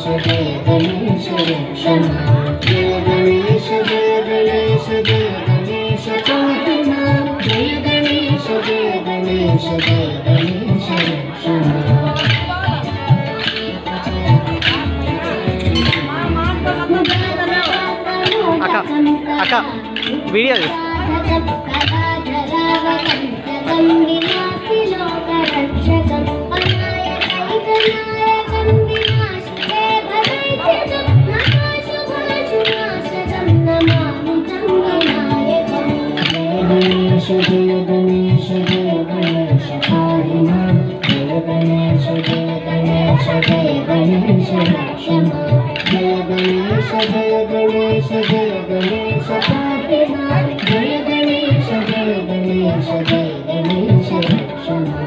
जय गणेश रक्षमा जय गणेश जय गणेश जय गणेश पाहि मां जय गणेश जय गणेश जय गणेश रक्षमा అక్క వీడియో गणेश जय गणेश जय गणेश पाहि मां जय गणेश जय गणेश जय गणेश रक्षमा जय गणेश जय गणेश जय गणेश पाहि मां जय गणेश जय गणेश जय गणेश रक्षमा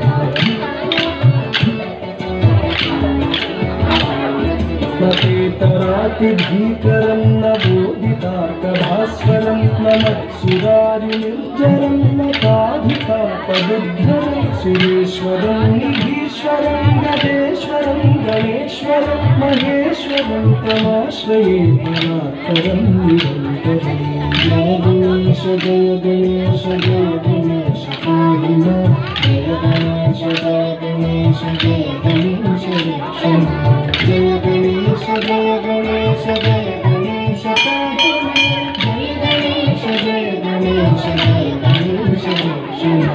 भीकरं न बोधितार्कभास्वरं न मत्सुरारिनिर्जरं न काधिकापदुद्धरं सुरेश्वरं निधीश्वरं गजेश्वरं गणेश्वरं महेश्वरं तमाश्रये गुणाकरं निरन्तरं जय गणेश जय गणेश जय गणेश पाहि मां जय गणेश जय गणेश जय गणेश रक्षमा जय गणेश जय गणेश जय गणेश पाहि मां जय गणेश जय गणेश जय गणेश रक्षमा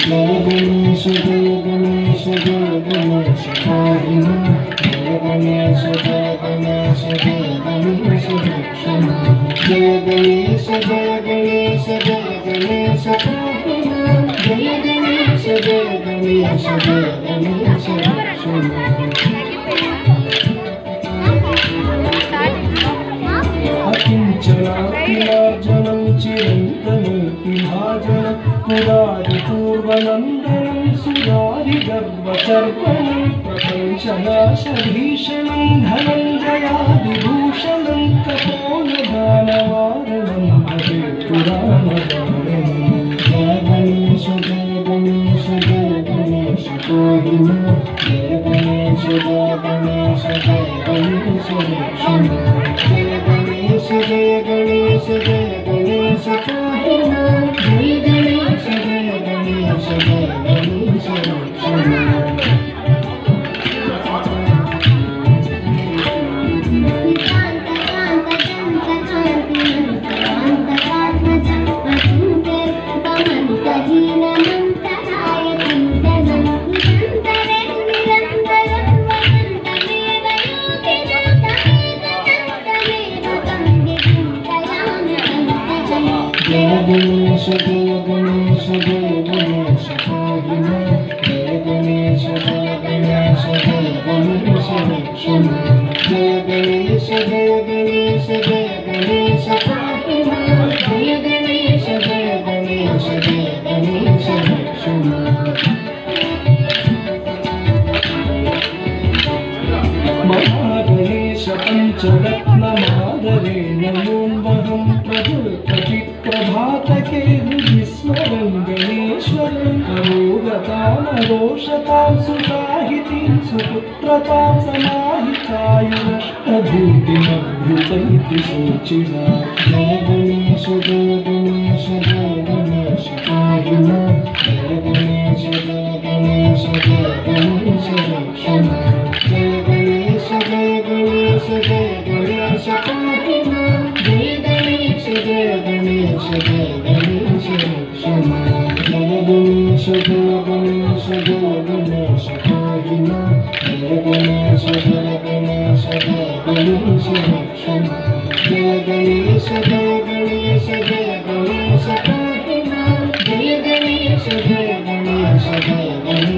जय गणेश जय गणेश जय गणेश पाहि मां जय गणेश जय गणेश जय गणेश रक्षमा जय गणेश जय गणेश जय गणेश पाहि मां जय गणेश जय गणेश जय गणेश रक्षमा अकिञ्चनाखिलार्जनं चिरन्तनोतिभाजनं पुरारिपूर्वनन्दनं सुरारिगर्वचर्पणं प्रपञ्चनाशभीषणं धनञ्जयादिभूषणं तपोनदानवारणं भजे पुराणदारणम् जय गणेश जय गणेश जय गणेश पाहि मां जय गणेश जय गणेश जय गणेश रक्षमा जय गणेश जय गणेश जय गणेश पाहि मां जय गणेश जय गणेश जय गणेश रक्षमा जय गणेश जय गणेश जय गणेश पाहि मां जय गणेश जय गणेश जय गणेश रक्षमा जय गणेश जय गणेश जय गणेश पाहि मां जय गणेश जय गणेश जय गणेश रक्षमा महागणेश पञ्चरत्नमादरेण योऽम्बरं प्रभातके विस्मरं गणेश्वरं अरोगतामरोषतां सुसाहितीं सुपुत्रतां समाहितायुरष्टभूतिमभ्युतैति शोचिना जय गणेश जय गणेश जय गणेश पाहि मां जय गणेश जय गणेश जय गणेश रक्षमा जय गणेश जय गणेश जय गणेश पाहि मां जय गणेश जय गणेश जय गणेश रक्षमा जय गणेश जय गणेश जय गणेश पाहि मां जय गणेश जय गणेश जय गणेश रक्षमा जय गणेश जय गणेश जय गणेश पाहि मां जय गणेश जय गणेश जय गणेश